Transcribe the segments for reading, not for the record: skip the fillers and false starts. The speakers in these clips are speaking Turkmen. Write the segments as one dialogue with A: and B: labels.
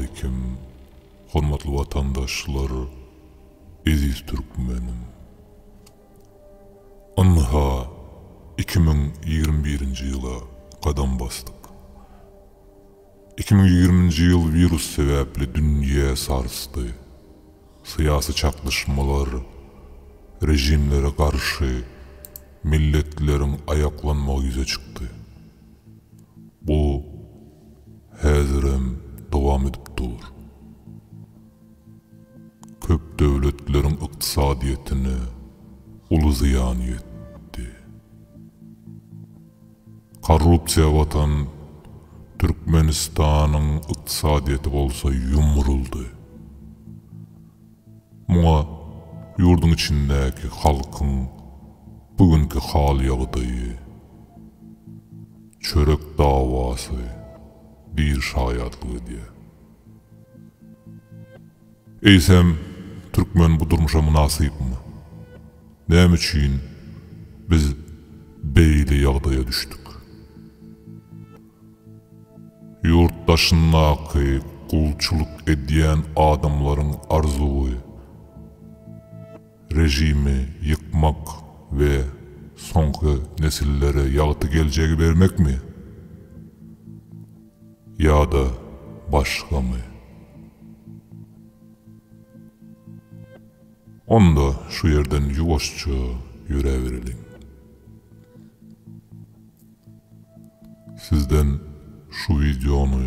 A: aleyküm, hormatly vatandaşlar, eziz türkmenim. Anha 2021-nji ýyla gadam bastık. 2020-nji ýyl virus sebäpli dünýä sarsdy. Syýasy çaklaşmalar, rejimlere garşy milletlerin ayaklanmagy ýüze çykdy. Bu häzirem dowam edip dur. Köp döwletleriň ykdysadyetine uly ziýan ýetdi. Korrupsiýa watan Türkmenistanyň ykdysadyeti bolsa ýumruldy. Muňa ýurduň içindäki halkyň bugünkü hal ýagdaýy, çörek dawasy bir şaýatlygy diýe. Eýsem, türkmen bu durmuşa munasypmy? Näme üçin biz beýle ýagdaýa düşdük? Yurtdaşyndaky gulçuluk edýän adamlaryň arzuwy, rejimi ýykmak we soňky nesillere ýagty geljegi bermekmi? Ýa-da başgamy? Onda şu yerden ýuwaşça ýürebereliň. Sizden şu videonu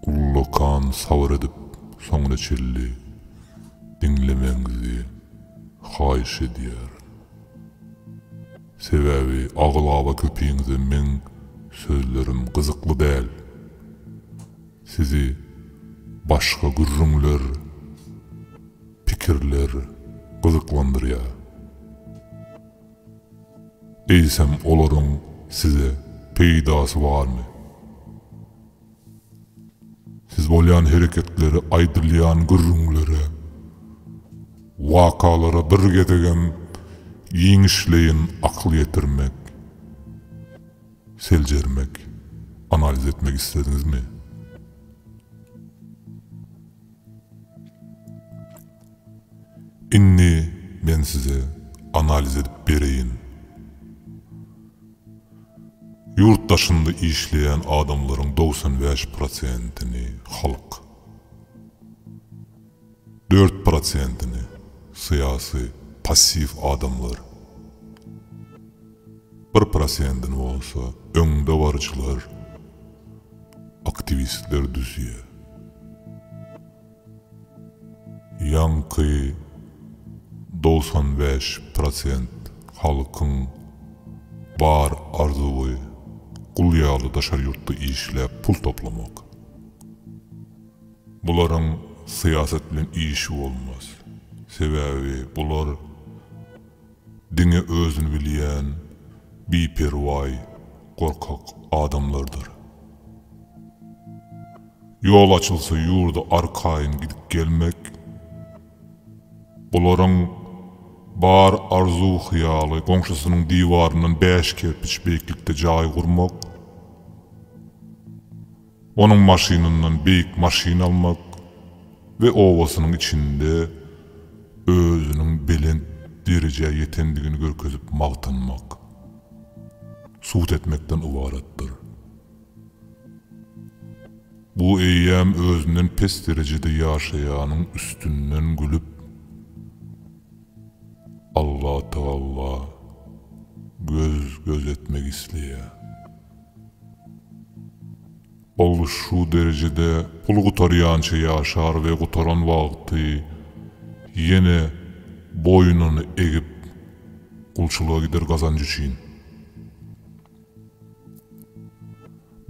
A: ullukan sabır edip soňra çelli dinlemeňizi haýyş edýär. Sebäbi aglaba köpeğinize men sözlerim gyzykly däl. Sizi başga gürrüňler, pikirler gyzyklandyrýar. Eýsem olaryň size peýdasy barmy? Siz bolýan hereketleri aýdylýan gürrüňlere, wakalara bir gedegen ýeňişleýin akly ýetirmek, seljermek, analiz etmek istedinizmi? Inni men size analiz edip bereýin. Yurtdaşynda işleyen adamların 95%'ni halk, 4%'ni siyasi pasif adamlar, 1%'ni olsa öňde barjylar, aktivistler düzýe. Ýanky 95% halkyň bar arzuwy gulýaly daşar ýurtda işläp pul toplamak. Bularyň syýasat bilen işi bolmaz. Sebäbi bular diňe özüni bilýän, biperway, gorkak adamlardyr. Ýol açylsa ýurda arkaýyn gidip gelmek, bularyň bar arzu hyýaly goňşusynyň diwaryndan 5 kerpiç beýiklikde jaý gurmak, onuň maşynyndan beýik maşyna almak we owasynyň içinde özüniň belent derejä ýetendigini görkezip magtanmak, suwt etmekden ibaratdyr. Bu eýýäm özünden pes derejede ýaşaýanyň üstünden gülüp Allah Teala göz etmek isleýär. Ol şu derecede pul gutarýança ýaşar we gutaran wagty ýene boynuny egip gulçuluğa gider gazanjy üçin.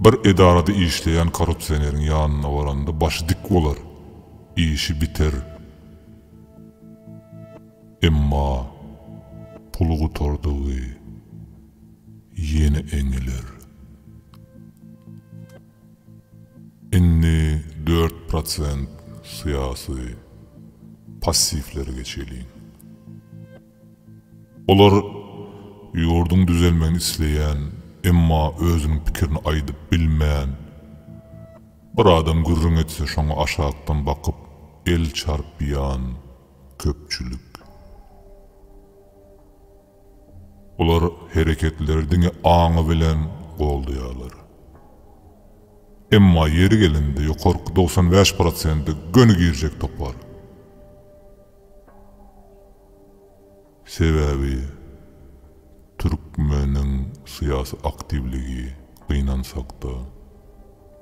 A: Bir edarada işleyen korrupsiýoneriň ýanyna baranda başı dik bolar, işi biter. Emma pulu gutardygy ýene eňiler. Inni 4% syýasy passiflere geçeliň. Olar ýurduň düzelmegini isleýän, emma özüniň pikirini aýdyp bilmän, Bir adam gürrüň etse şoňa aşagdan bakyp el çarpýan köpçülük. Olar hereketlerdiňi aňy bilen goldaýarlar. Emma yeri gelende ýokarky 95% gönü girjek topar. Sebäbi türkmeniň syýasy aktivligi gynansak-da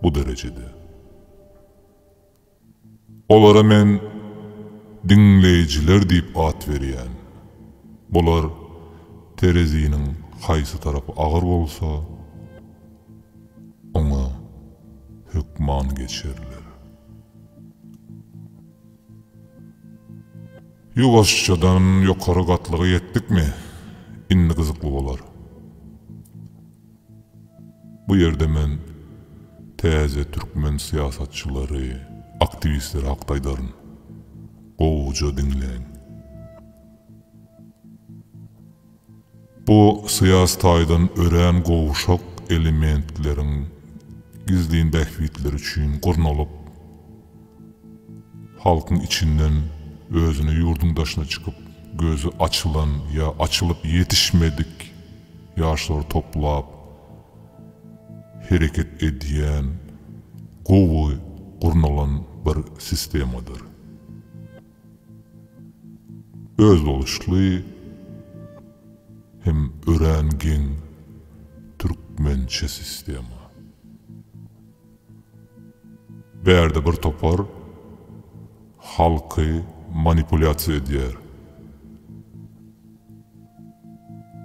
A: bu derejede. Olara men dinleýijiler diýip at berýän. Bular tereziniň haýsy tarapy agyr bolsa, oňa hükman geçerler. Ýuwaşçadan ýokary gatlyga ýetdikmi? Indi gyzykly bolar. Bu ýerde men täze türkmen siýasatçylary, aktivistleri hakdaýdaryn. Gowuja dinleň. Bu syýasatydan ören gowuşak elementleriň gizliň bähwitleri üçin gurnalyp, halkyň içinden özüni ýurdun daşyna çykyp, gözü açylan ya açılıp yetişmedik ýaşlary toplap, hereket edýän, gowy gurnalan bir sistemadyr. Öz boluşly hem örengen türkmençe sistema. Berde bir topar halky manipulasiýa edýär.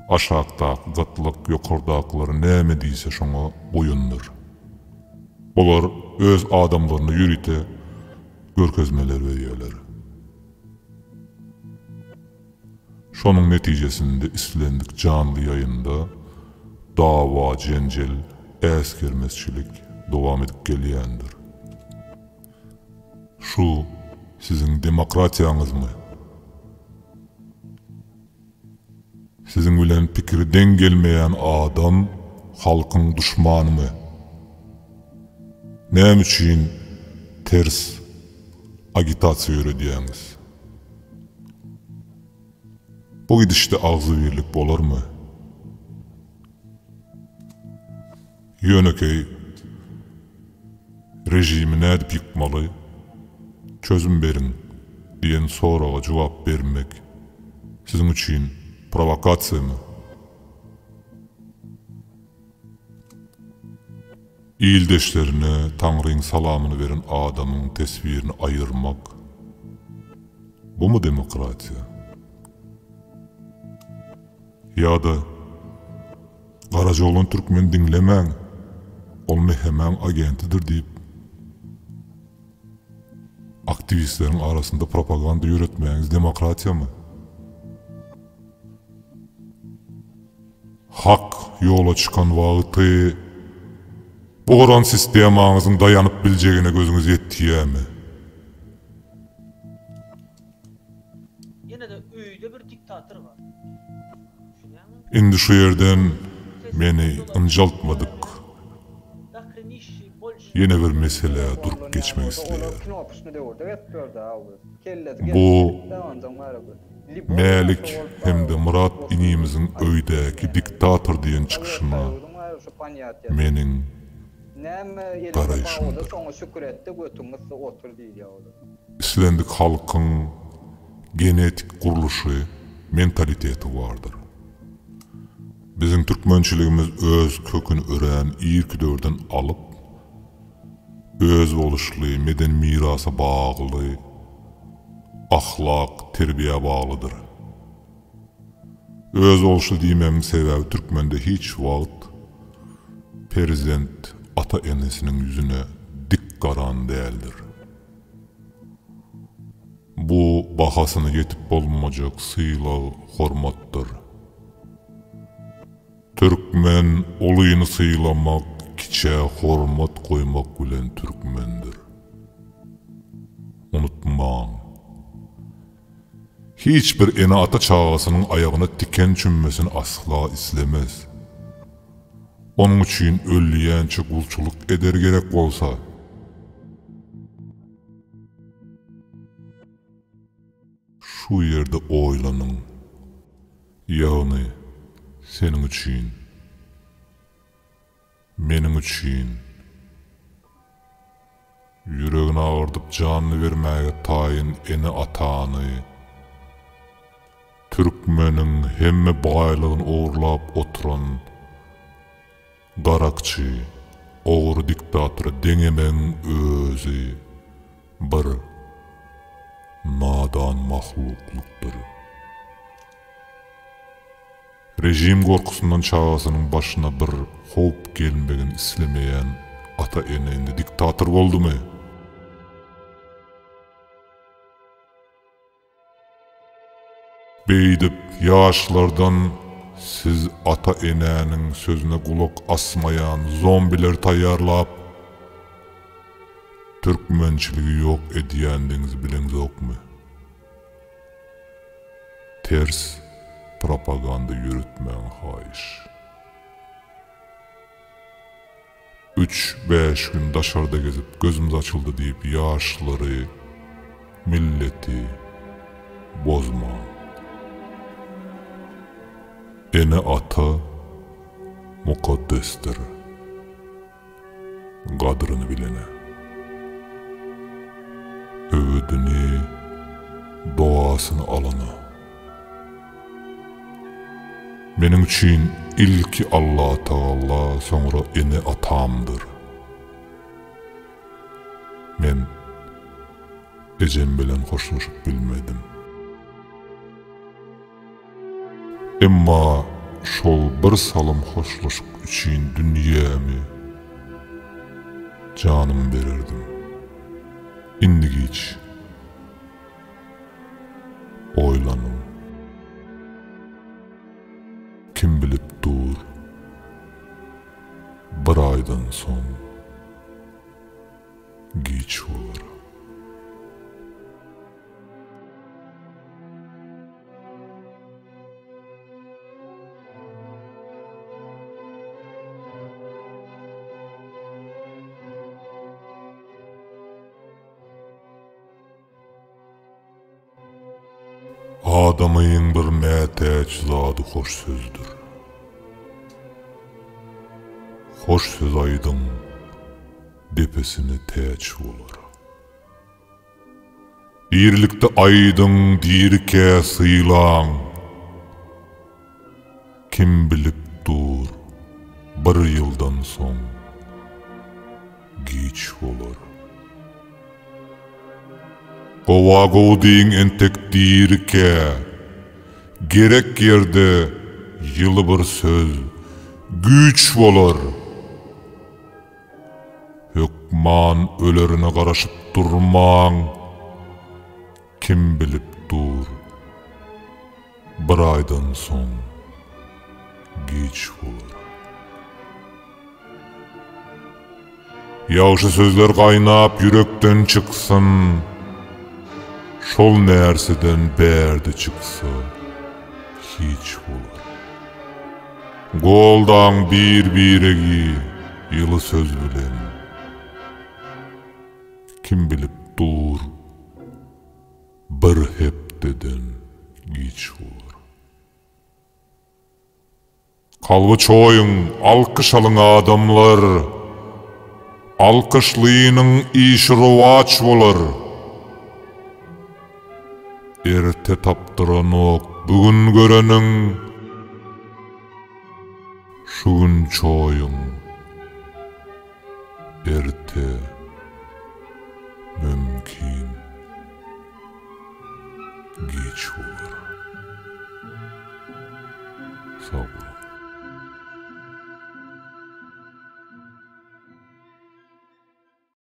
A: Aşagdaky gatlyk ýokardakylary näme diýse şoňa boýundur. Olar öz adamlaryny ýürite, görkezmeler berýärler. Şonuň netijesinde islendik canly ýaýynda dawa, jenjel, äskermesçilik dowam edip gelýändir. Şu siziň demokratiýaňyzmy? Siziň bilen pikiri deň gelmeýän adam halkyň duşmanymy? Näme üçin ters agitasiýa ýöredýäňiz? Bu gidişde agzy birlik bolarmy? Ýönekey rejimi nädip ýykmaly? Çözüm berin diýen soraga jogap bermek siziň üçin provokasiýamy? İldeşlerine Tanrı'nın salamını veren adamın tesvirini ayırmak, bu mu demokratiya? Ya da Karacaoğlan Türkmen dinlemeň, ol mehemen agentidir deyip aktivistlerin arasında propaganda ýöretmeýäňiz demokratiya mı? Hak yola çıkan wagty bu goran sistemaňyzyň daýanyp biljegine gözüňiz ýetdiýärmi?
B: Ýene de öýde bir diktator bar.
A: Indi şu ýerden meni ynjaltmadyk. Ýene bir mesele durup geçmek isleýär. Bu Mälik hemde Murat inimizin öýdäki diktator diýen çykyşyna meniň garaýşymdyr. Islendik halkyň genetik guruluşy, mentaliteti bardyr. Biziň türkmençiligimiz öz köküni ören irki döwrden alyp, öz boluşly, meden mirasa bagly, ahlak, terbiýe baglydyr. Öz boluşly diýmemiň sebäbi türkmende hiç wagt prezident ata enesiniň ýüzüne dik garan däldir. Bu bahasyny ýetip bolmajak syýlaw, hormatdyr. Türkmen olyny syýlamak, kiçe hormat koymak bilen türkmendir. Unutmaň. Hiç bir ene ata çağasının ayağına tiken çümmesini asla islemez. Onun için öllüyençe kulçuluk eder gerek bolsa, şu yerde oylanın. Ýagny seniň üçin, meniň üçin, yüregini ağırdıp canını vermäge taýyn ene atany, türkmeniň hemme baýlygyny oğurlap oturan garakçy, oğru diktator deňemeň özü bir nadan mahluklukdyr. Rejim gorkusundan çağasının başına bir hop gelmegin islemeyen ata eneğinde diktator boldu mu? Beýdip ýaşlardan siz ata eneğinin sözüne kulak asmayan zombiler taýýarlap türkmençiligi yok ediýändiňiz bileňizokmy? Ters propaganda yürütmen haýyş. 3-5 gün daşarda gezip gözümüz açıldı deyip ýaşlary, milleti bozma. Ene ata mukaddesdir. Gadryny bilene. Öwüdini, doasyny alana. Meniň üçin ilki Allah Taala, soňra ene atamdyr. Men ejem bilen hoşlaşyp bilmedim. Emma şol bir salym hoşlaşyk üçin dünýämi, janym bererdim. Indigiç oylanım. Kim bilip dur, bir aydan soň giç bolar. Adamyň bir mätäç zady hoş sözdür. Hoş söz aýdyň depesine täç bolar. Birlikde aýdyň dirke syýlaň. Kim bilip dur, bir ýyldan soň giç bolar. Gowa-gow entek dirke, gerek yerde ýyly bir söz güç bolar. Hökman ölerine garaşyp durmaň. Kim bilip dur, bir aydan soň giç bolar. Ýagşy sözler gaýnap yürekden çyksyn, şol närseden bärdi çyksa hiç bolar. Goldan bir-biregi ýyly söz bilen. Kim bilip dur, bir hepdeden giç bolar. Kalby çoýun, alkyş alyň adamlar, alkyşlynyň işi rowaç bolar. Erte tapdyranok bugün göreniň, şu gün çoýun, erte